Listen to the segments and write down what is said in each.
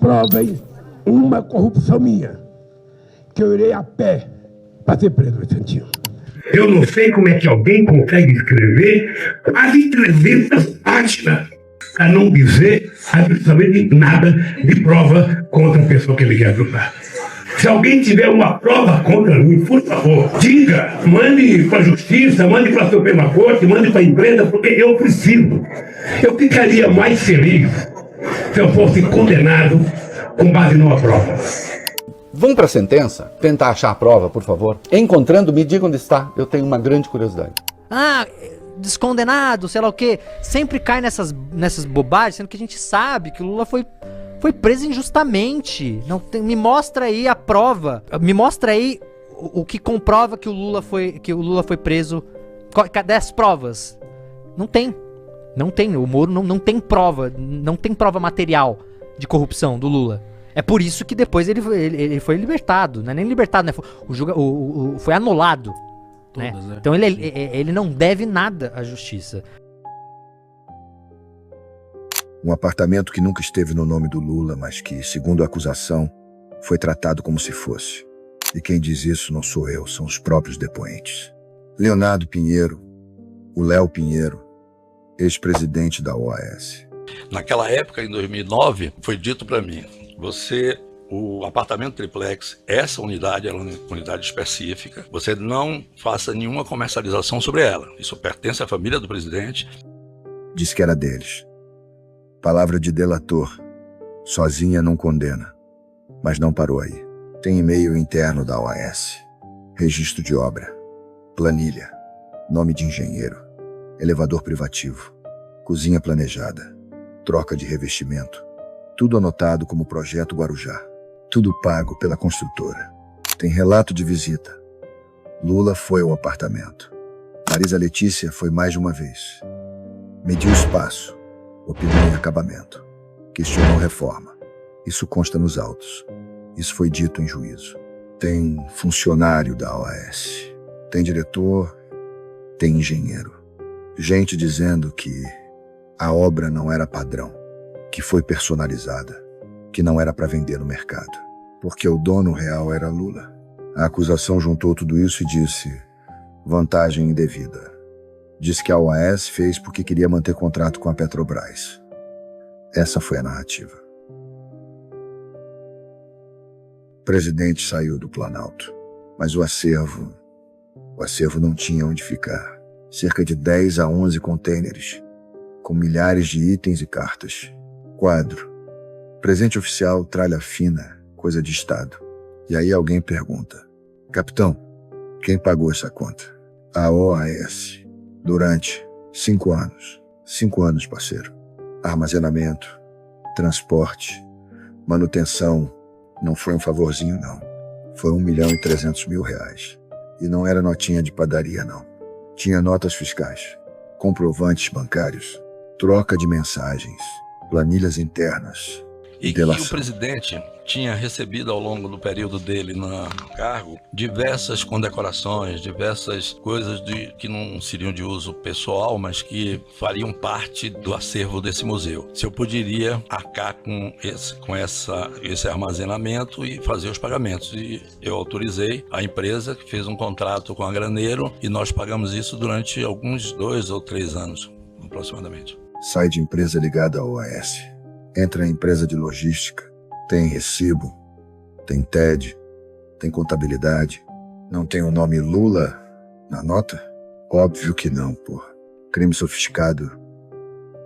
provem uma corrupção minha, que eu irei a pé para ser preso em Santinho. Eu não sei como é que alguém consegue escrever quase 300 páginas a não dizer absolutamente nada de prova contra a pessoa que ele quer ajudar. Se alguém tiver uma prova contra mim, por favor, diga, mande para a justiça, mande para a Suprema Corte, mande para a imprensa, porque eu preciso. Eu ficaria mais feliz se eu fosse condenado com base numa prova. Vamos para a sentença? Tentar achar a prova, por favor. Encontrando, me diga onde está. Eu tenho uma grande curiosidade. Ah, descondenado, sei lá o quê. Sempre cai nessas bobagens, sendo que a gente sabe que o Lula foi preso injustamente. Não tem, me mostra aí a prova. Me mostra aí o que comprova que o Lula foi preso. Cadê as provas? Não tem. Não tem. O Moro não tem prova. Não tem prova material de corrupção do Lula. É por isso que depois ele foi libertado. Não é nem libertado, né? Foi anulado. Todas, né? Então ele não deve nada à justiça. Um apartamento que nunca esteve no nome do Lula, mas que, segundo a acusação, foi tratado como se fosse. E quem diz isso não sou eu, são os próprios depoentes. Leonardo Pinheiro, o Léo Pinheiro, ex-presidente da OAS. Naquela época, em 2009, foi dito para mim, o apartamento triplex, essa unidade era uma unidade específica, você não faça nenhuma comercialização sobre ela. Isso pertence à família do presidente. Disse que era deles. Palavra de delator. Sozinha não condena. Mas não parou aí. Tem e-mail interno da OAS. Registro de obra. Planilha. Nome de engenheiro. Elevador privativo. Cozinha planejada. Troca de revestimento. Tudo anotado como projeto Guarujá. Tudo pago pela construtora. Tem relato de visita. Lula foi ao apartamento. Marisa Letícia foi mais de uma vez. Mediu espaço. Opinou em acabamento. Questionou reforma. Isso consta nos autos. Isso foi dito em juízo. Tem funcionário da OAS. Tem diretor. Tem engenheiro. Gente dizendo que a obra não era padrão. Que foi personalizada, que não era para vender no mercado, porque o dono real era Lula. A acusação juntou tudo isso e disse vantagem indevida. Disse que a OAS fez porque queria manter contrato com a Petrobras. Essa foi a narrativa. O presidente saiu do Planalto, mas o acervo não tinha onde ficar. Cerca de 10 a 11 contêineres, com milhares de itens e cartas. Quadro. Presente oficial, tralha fina, coisa de Estado. E aí alguém pergunta: capitão, quem pagou essa conta? A OAS. Durante 5 anos. 5 anos, parceiro. Armazenamento, transporte, manutenção. Não foi um favorzinho, não. Foi R$1.300.000. E não era notinha de padaria, não. Tinha notas fiscais, comprovantes bancários, troca de mensagens, planilhas internas. E que o presidente tinha recebido ao longo do período dele no cargo diversas condecorações, diversas coisas que não seriam de uso pessoal, mas que fariam parte do acervo desse museu. Se eu poderia arcar com esse armazenamento e fazer os pagamentos. E eu autorizei a empresa, que fez um contrato com a Graneiro, e nós pagamos isso durante alguns 2 ou 3 anos, aproximadamente. Sai de empresa ligada à OAS. Entra em empresa de logística, tem recibo, tem TED, tem contabilidade. Não tem o nome Lula na nota? Óbvio que não, porra. Crime sofisticado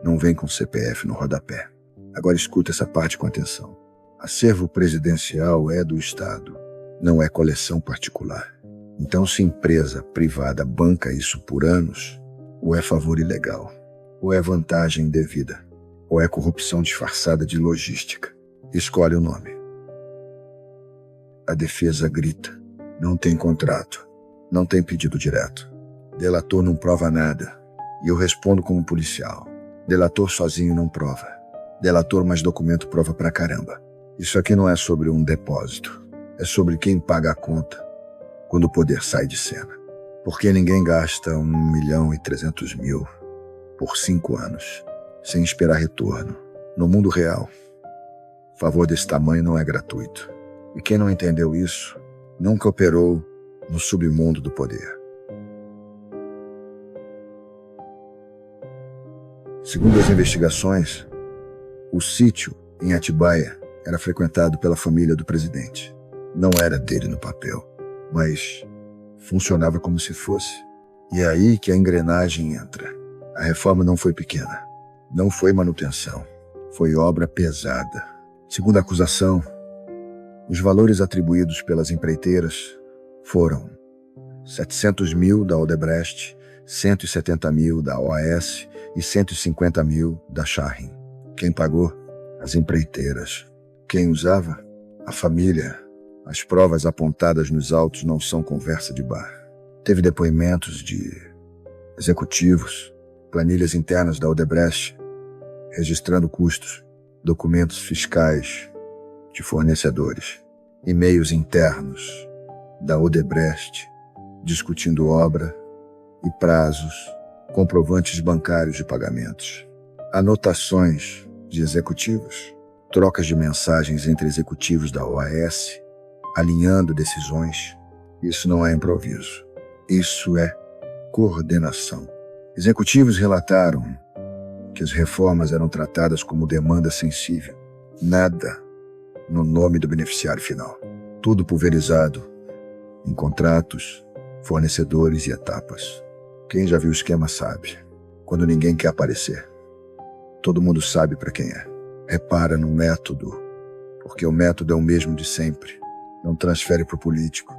não vem com CPF no rodapé. Agora escuta essa parte com atenção. Acervo presidencial é do Estado, não é coleção particular. Então, se empresa privada banca isso por anos, ou é favor ilegal, ou é vantagem indevida, ou é corrupção disfarçada de logística. Escolhe o nome. A defesa grita. Não tem contrato. Não tem pedido direto. Delator não prova nada. E eu respondo como policial. Delator sozinho não prova. Delator mais documento prova pra caramba. Isso aqui não é sobre um depósito. É sobre quem paga a conta quando o poder sai de cena. Porque ninguém gasta R$1.300.000 por 5 anos. Sem esperar retorno. No mundo real, Favor desse tamanho não é gratuito. E quem não entendeu isso, nunca operou no submundo do poder. Segundo as investigações, o sítio em Atibaia era frequentado pela família do presidente. Não era dele no papel, mas funcionava como se fosse. E é aí que a engrenagem entra. A reforma não foi pequena, não foi manutenção, foi obra pesada. Segundo a acusação, os valores atribuídos pelas empreiteiras foram 700 mil da Odebrecht, 170 mil da OAS e 150 mil da Shahin. Quem pagou? As empreiteiras. Quem usava? A família. As provas apontadas nos autos não são conversa de bar. Teve depoimentos de executivos, planilhas internas da Odebrecht, registrando custos, documentos fiscais de fornecedores, e-mails internos da Odebrecht, discutindo obra e prazos, comprovantes bancários de pagamentos, anotações de executivos, trocas de mensagens entre executivos da OAS, alinhando decisões. Isso não é improviso. Isso é coordenação. Executivos relataram que as reformas eram tratadas como demanda sensível. Nada no nome do beneficiário final. Tudo pulverizado em contratos, fornecedores e etapas. Quem já viu o esquema sabe. Quando ninguém quer aparecer, todo mundo sabe para quem é. Repara no método, porque o método é o mesmo de sempre. Não transfere para o político,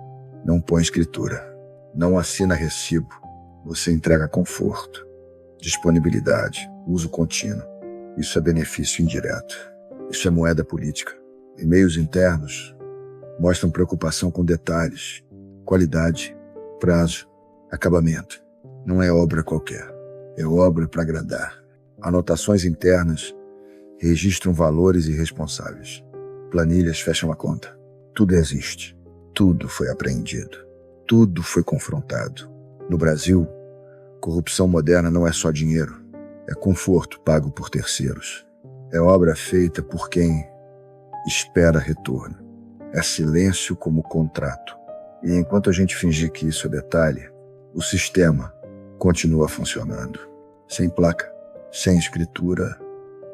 não põe escritura, não assina recibo. Você entrega conforto, disponibilidade, uso contínuo. Isso é benefício indireto. Isso é moeda política. E-mails internos mostram preocupação com detalhes, qualidade, prazo, acabamento. Não é obra qualquer. É obra para agradar. Anotações internas registram valores e responsáveis. Planilhas fecham a conta. Tudo existe. Tudo foi apreendido. Tudo foi confrontado. No Brasil, corrupção moderna não é só dinheiro. É conforto pago por terceiros. É obra feita por quem espera retorno. É silêncio como contrato. E enquanto a gente fingir que isso é detalhe, o sistema continua funcionando. Sem placa, sem escritura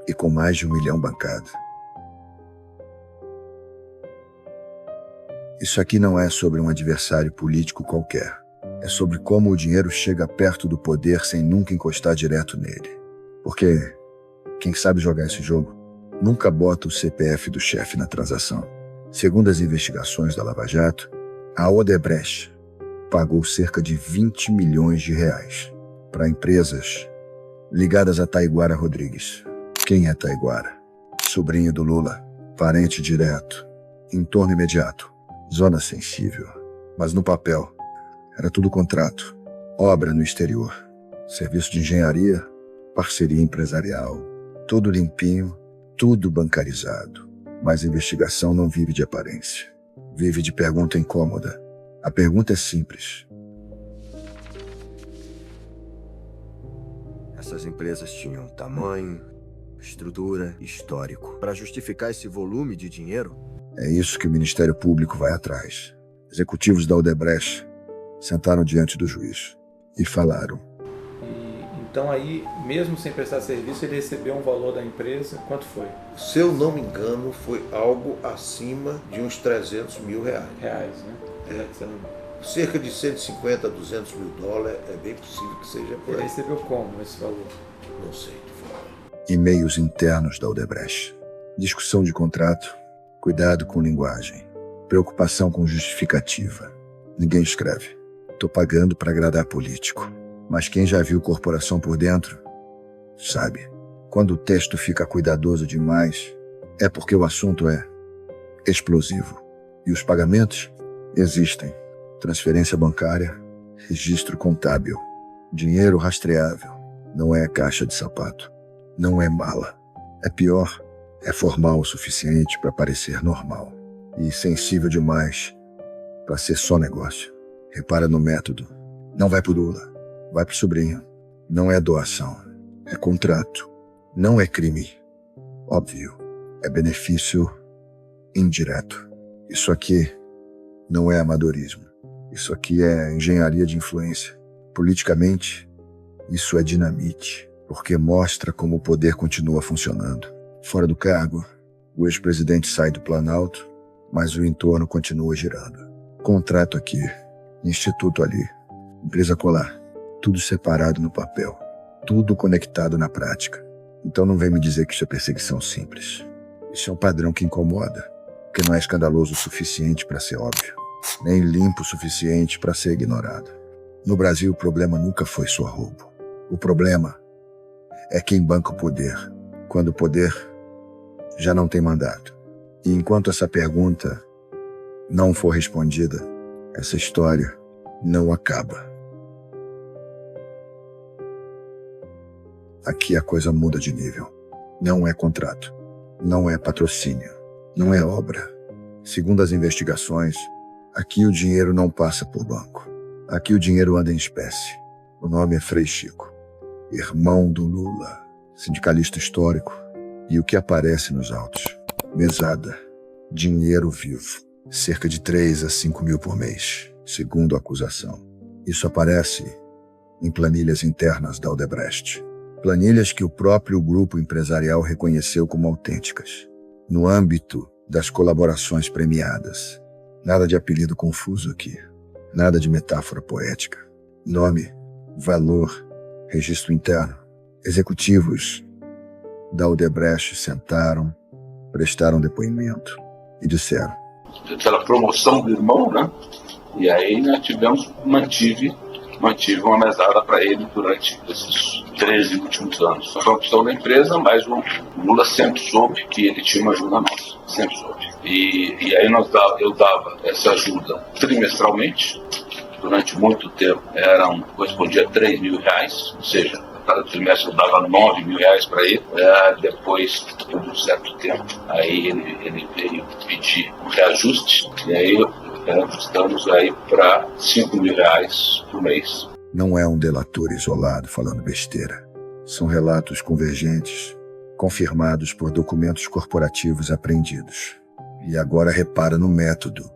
e com mais de 1 milhão bancado. Isso aqui não é sobre um adversário político qualquer. É sobre como o dinheiro chega perto do poder sem nunca encostar direto nele. Porque quem sabe jogar esse jogo nunca bota o CPF do chefe na transação. Segundo as investigações da Lava Jato, a Odebrecht pagou cerca de 20 milhões de reais para empresas ligadas a Taiguara Rodrigues. Quem é Taiguara? Sobrinho do Lula, parente direto, entorno imediato, zona sensível. Mas no papel, era tudo contrato, obra no exterior, serviço de engenharia, parceria empresarial, tudo limpinho, tudo bancarizado. Mas a investigação não vive de aparência, vive de pergunta incômoda. A pergunta é simples. Essas empresas tinham tamanho, estrutura, histórico. Para justificar esse volume de dinheiro? É isso que o Ministério Público vai atrás. Executivos da Odebrecht sentaram diante do juiz e falaram. Então aí, mesmo sem prestar serviço, ele recebeu um valor da empresa. Quanto foi? Se eu não me engano, foi algo acima de uns 300 mil reais. Reais, né? Cerca de 150 a 200 mil dólares, é bem possível que seja por aí. Ele recebeu como esse valor? Não sei te falar. E-mails internos da Odebrecht. Discussão de contrato, cuidado com linguagem, preocupação com justificativa. Ninguém escreve. Tô pagando para agradar político. Mas quem já viu corporação por dentro, sabe. Quando o texto fica cuidadoso demais, é porque o assunto é explosivo. E os pagamentos existem. Transferência bancária, registro contábil, dinheiro rastreável. Não é caixa de sapato, não é mala. É pior, é formal o suficiente para parecer normal. E sensível demais para ser só negócio. Repara no método. Não vai pro Lula. Vai pro sobrinho. Não é doação. É contrato. Não é crime. Óbvio. É benefício indireto. Isso aqui não é amadorismo. Isso aqui é engenharia de influência. Politicamente, isso é dinamite, porque mostra como o poder continua funcionando. Fora do cargo, o ex-presidente sai do Planalto, mas o entorno continua girando. Contrato aqui, instituto ali, empresa colar, tudo separado no papel, tudo conectado na prática. Então não vem me dizer que isso é perseguição simples. Isso é um padrão que incomoda, porque não é escandaloso o suficiente para ser óbvio, nem limpo o suficiente para ser ignorado. No Brasil, o problema nunca foi só roubo. O problema é quem banca o poder, quando o poder já não tem mandato. E enquanto essa pergunta não for respondida, essa história não acaba. Aqui a coisa muda de nível. Não é contrato, não é patrocínio, não é obra. Segundo as investigações, aqui o dinheiro não passa por banco. Aqui o dinheiro anda em espécie. O nome é Frei Chico, irmão do Lula, sindicalista histórico. E o que aparece nos autos? Mesada, dinheiro vivo, cerca de 3 a 5 mil por mês, segundo a acusação. Isso aparece em planilhas internas da Odebrecht. Planilhas que o próprio grupo empresarial reconheceu como autênticas. No âmbito das colaborações premiadas. Nada de apelido confuso aqui. Nada de metáfora poética. Nome, valor, registro interno. Executivos da Odebrecht sentaram, prestaram depoimento e disseram: pela promoção do irmão, né? E aí nós mantive uma mesada para ele durante esses 13 últimos anos. Foi uma opção da empresa, mas o Lula sempre soube que ele tinha uma ajuda nossa, sempre soube. E aí eu dava essa ajuda trimestralmente, durante muito tempo correspondia a R$3.000, ou seja, cada trimestre eu dava R$9.000 para ele. Depois de um certo tempo, aí ele veio pedir um reajuste, e aí estamos aí para R$5.000 por mês. Não é um delator isolado falando besteira. São relatos convergentes, confirmados por documentos corporativos apreendidos. E agora repara no método.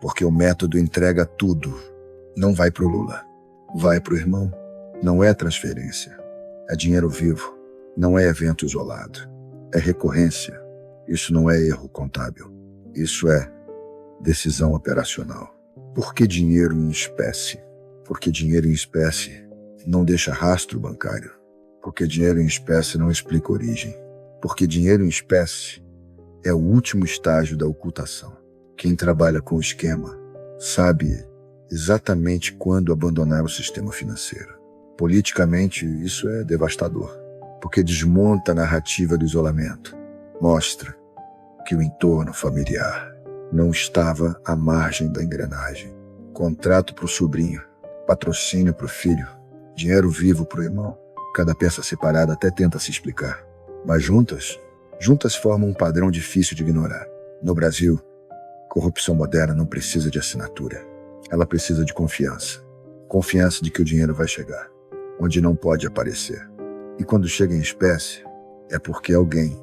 Porque o método entrega tudo. Não vai pro Lula. Vai pro irmão. Não é transferência. É dinheiro vivo. Não é evento isolado. É recorrência. Isso não é erro contábil. Isso é decisão operacional. Por que dinheiro em espécie? Porque dinheiro em espécie não deixa rastro bancário. Porque dinheiro em espécie não explica origem. Porque dinheiro em espécie é o último estágio da ocultação. Quem trabalha com o esquema sabe exatamente quando abandonar o sistema financeiro. Politicamente, isso é devastador, porque desmonta a narrativa do isolamento. Mostra que o entorno familiar não estava à margem da engrenagem. Contrato para o sobrinho, patrocínio para o filho, dinheiro vivo para o irmão. Cada peça separada até tenta se explicar. Mas juntas formam um padrão difícil de ignorar. No Brasil, corrupção moderna não precisa de assinatura. Ela precisa de confiança. Confiança de que o dinheiro vai chegar, onde não pode aparecer. E quando chega em espécie, é porque alguém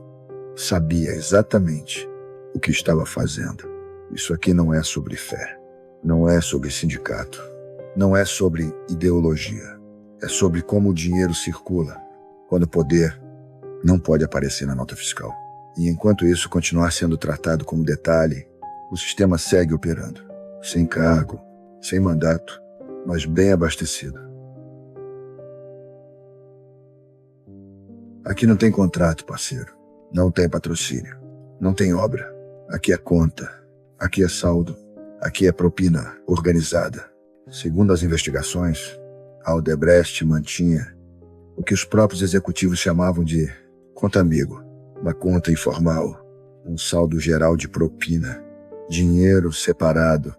sabia exatamente o que estava fazendo. Isso aqui não é sobre fé, não é sobre sindicato, não é sobre ideologia. É sobre como o dinheiro circula, quando o poder não pode aparecer na nota fiscal. E enquanto isso continuar sendo tratado como detalhe, o sistema segue operando, sem cargo, sem mandato, mas bem abastecido. Aqui não tem contrato, parceiro. Não tem patrocínio. Não tem obra. Aqui é conta. Aqui é saldo. Aqui é propina organizada. Segundo as investigações, a Odebrecht mantinha o que os próprios executivos chamavam de conta amigo, uma conta informal, um saldo geral de propina, dinheiro separado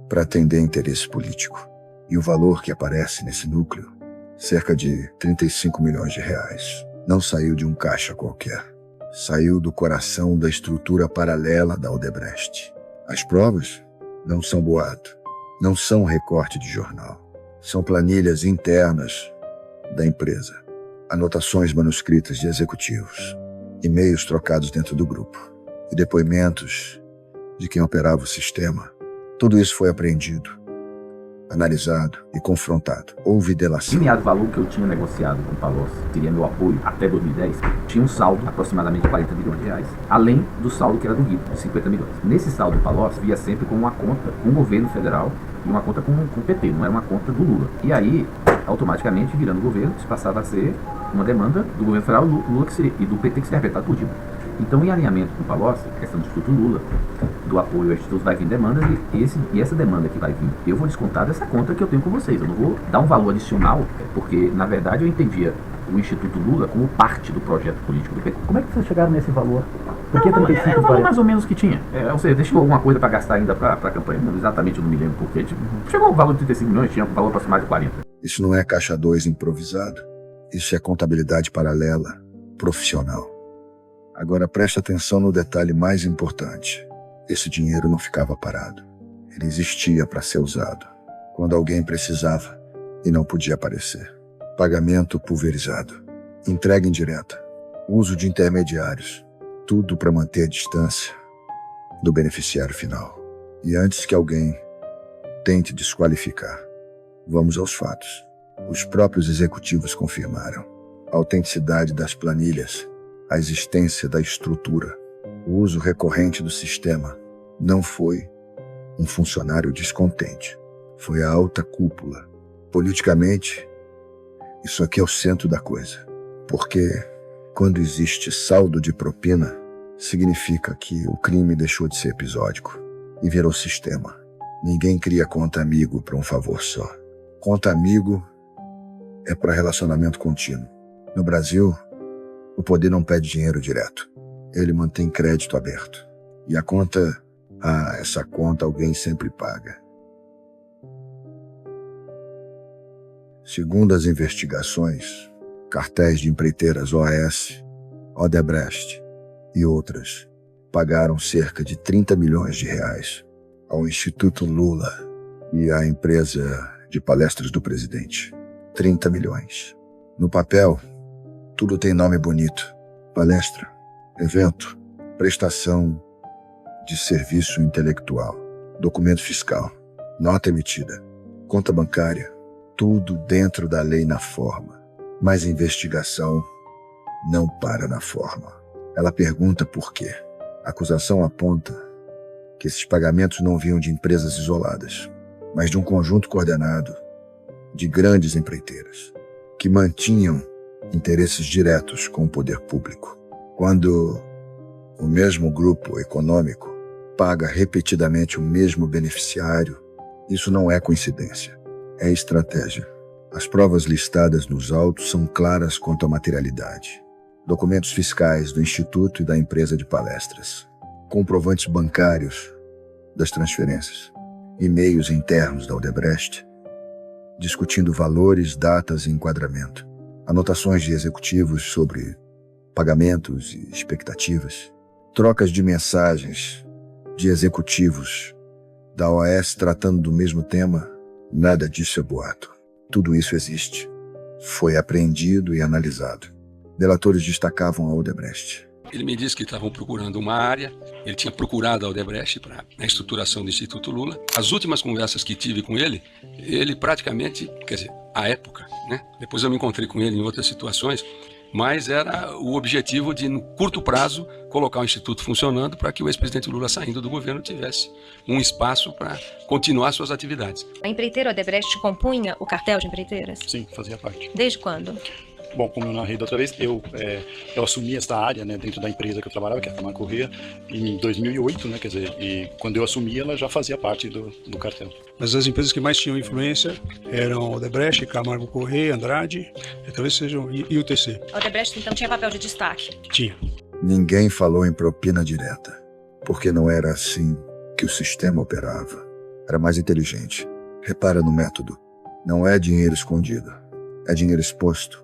para atender interesse político. E o valor que aparece nesse núcleo, cerca de 35 milhões de reais, não saiu de um caixa qualquer. Saiu do coração da estrutura paralela da Odebrecht. As provas não são boato, não são recorte de jornal. São planilhas internas da empresa, anotações manuscritas de executivos. e-mails trocados dentro do grupo e depoimentos de quem operava o sistema. Tudo isso foi apreendido, analisado e confrontado. Houve delação. O valor que eu tinha negociado com o Palocci, que seria meu apoio até 2010, tinha um saldo de aproximadamente 40 milhões de reais, além do saldo que era do Rio, de 50 milhões. Nesse saldo do Palocci, via sempre como uma conta com o governo federal e uma conta com o PT, não era uma conta do Lula. E aí, automaticamente, virando governo, isso passava a ser uma demanda do governo federal Lula que seria, e do PT que seria arretado por Dilma. Então, em alinhamento com o Palocci, a questão do Instituto Lula, do apoio ao Instituto, vai vir demandas e essa demanda que vai vir, eu vou descontar dessa conta que eu tenho com vocês. Eu não vou dar um valor adicional, porque, na verdade, eu entendia o Instituto Lula como parte do projeto político do PT. Como é que vocês chegaram nesse valor? Por que 35 é o valor mais ou menos que tinha. Ou seja, deixou alguma coisa para gastar ainda para a campanha. Exatamente, eu não me lembro porque. Chegou ao valor de 35 milhões, tinha um valor aproximado de 40. Isso não é caixa 2 improvisado. Isso é contabilidade paralela, profissional. Agora preste atenção no detalhe mais importante. Esse dinheiro não ficava parado. Ele existia para ser usado quando alguém precisava e não podia aparecer. Pagamento pulverizado, entrega indireta, uso de intermediários, tudo para manter a distância do beneficiário final. E antes que alguém tente desqualificar, vamos aos fatos. Os próprios executivos confirmaram a autenticidade das planilhas, a existência da estrutura, o uso recorrente do sistema. Não foi um funcionário descontente, foi a alta cúpula. Politicamente, isso aqui é o centro da coisa, porque quando existe saldo de propina, significa que o crime deixou de ser episódico e virou sistema. Ninguém cria conta amigo para um favor só. Conta amigo é para relacionamento contínuo. No Brasil, o poder não pede dinheiro direto. Ele mantém crédito aberto. E a conta, essa conta alguém sempre paga. Segundo as investigações, cartéis de empreiteiras OAS, Odebrecht e outras pagaram cerca de 30 milhões de reais ao Instituto Lula e à empresa de palestras do presidente. 30 milhões. No papel, tudo tem nome bonito. Palestra, evento, prestação de serviço intelectual, documento fiscal, nota emitida, conta bancária, tudo dentro da lei na forma. Mas a investigação não para na forma. Ela pergunta por quê. A acusação aponta que esses pagamentos não vinham de empresas isoladas, mas de um conjunto coordenado de grandes empreiteiras que mantinham interesses diretos com o poder público. Quando o mesmo grupo econômico paga repetidamente o mesmo beneficiário, isso não é coincidência, é estratégia. As provas listadas nos autos são claras quanto à materialidade. Documentos fiscais do Instituto e da empresa de palestras, comprovantes bancários das transferências, e-mails internos da Odebrecht, discutindo valores, datas e enquadramento, anotações de executivos sobre pagamentos e expectativas, trocas de mensagens de executivos da OAS tratando do mesmo tema. Nada disso é boato. Tudo isso existe. Foi apreendido e analisado. Delatores destacavam a Odebrecht. Ele me disse que estavam procurando uma área, ele tinha procurado a Odebrecht para a estruturação do Instituto Lula. As últimas conversas que tive com ele praticamente, quer dizer, à época, né? Depois eu me encontrei com ele em outras situações, mas era o objetivo de, no curto prazo, colocar o Instituto funcionando para que o ex-presidente Lula, saindo do governo, tivesse um espaço para continuar suas atividades. A empreiteira Odebrecht compunha o cartel de empreiteiras? Sim, fazia parte. Desde quando? Bom, como eu narrei da outra vez, eu assumi esta área, né, dentro da empresa que eu trabalhava, que é a Camargo Corrêa, em 2008, né, quer dizer, e quando eu assumi ela já fazia parte do cartel. Mas as empresas que mais tinham influência eram Odebrecht, Camargo Corrêa, Andrade, talvez sejam, e o TC. Odebrecht então tinha papel de destaque? Tinha. Ninguém falou em propina direta, porque não era assim que o sistema operava. Era mais inteligente. Repara no método. Não é dinheiro escondido, é dinheiro exposto,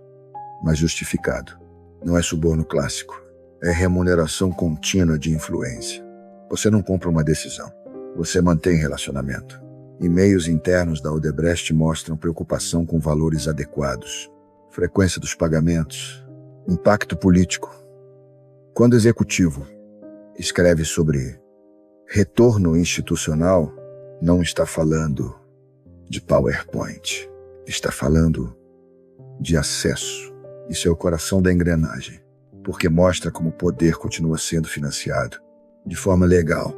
mas justificado. Não é suborno clássico, é remuneração contínua de influência. Você não compra uma decisão, você mantém relacionamento. E-mails internos da Odebrecht mostram preocupação com valores adequados, frequência dos pagamentos, impacto político. Quando o executivo escreve sobre retorno institucional, não está falando de PowerPoint. Está falando de acesso. Isso é o coração da engrenagem, porque mostra como o poder continua sendo financiado de forma legal,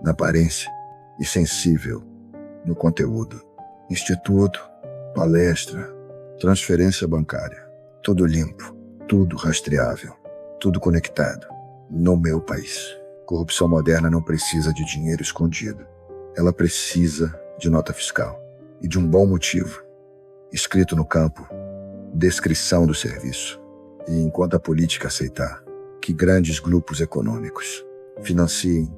na aparência e sensível no conteúdo. Instituto, palestra, transferência bancária, tudo limpo, tudo rastreável, tudo conectado. No meu país, corrupção moderna não precisa de dinheiro escondido. Ela precisa de nota fiscal e de um bom motivo, escrito no campo, descrição do serviço. E enquanto a política aceitar que grandes grupos econômicos financiem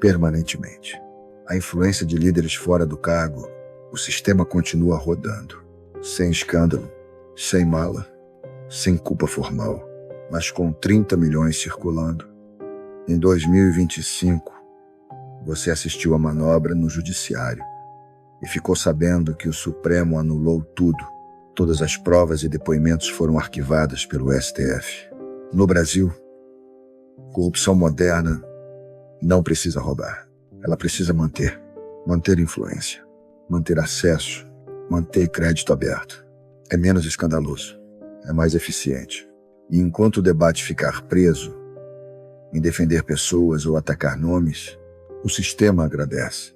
permanentemente a influência de líderes fora do cargo, o sistema continua rodando, sem escândalo, sem mala, sem culpa formal, mas com 30 milhões circulando. Em 2025, você assistiu à manobra no judiciário e ficou sabendo que o Supremo anulou tudo. Todas as provas e depoimentos foram arquivadas pelo STF. No Brasil, corrupção moderna não precisa roubar. Ela precisa manter influência, manter acesso, manter crédito aberto. É menos escandaloso, é mais eficiente. E enquanto o debate ficar preso em defender pessoas ou atacar nomes, o sistema agradece.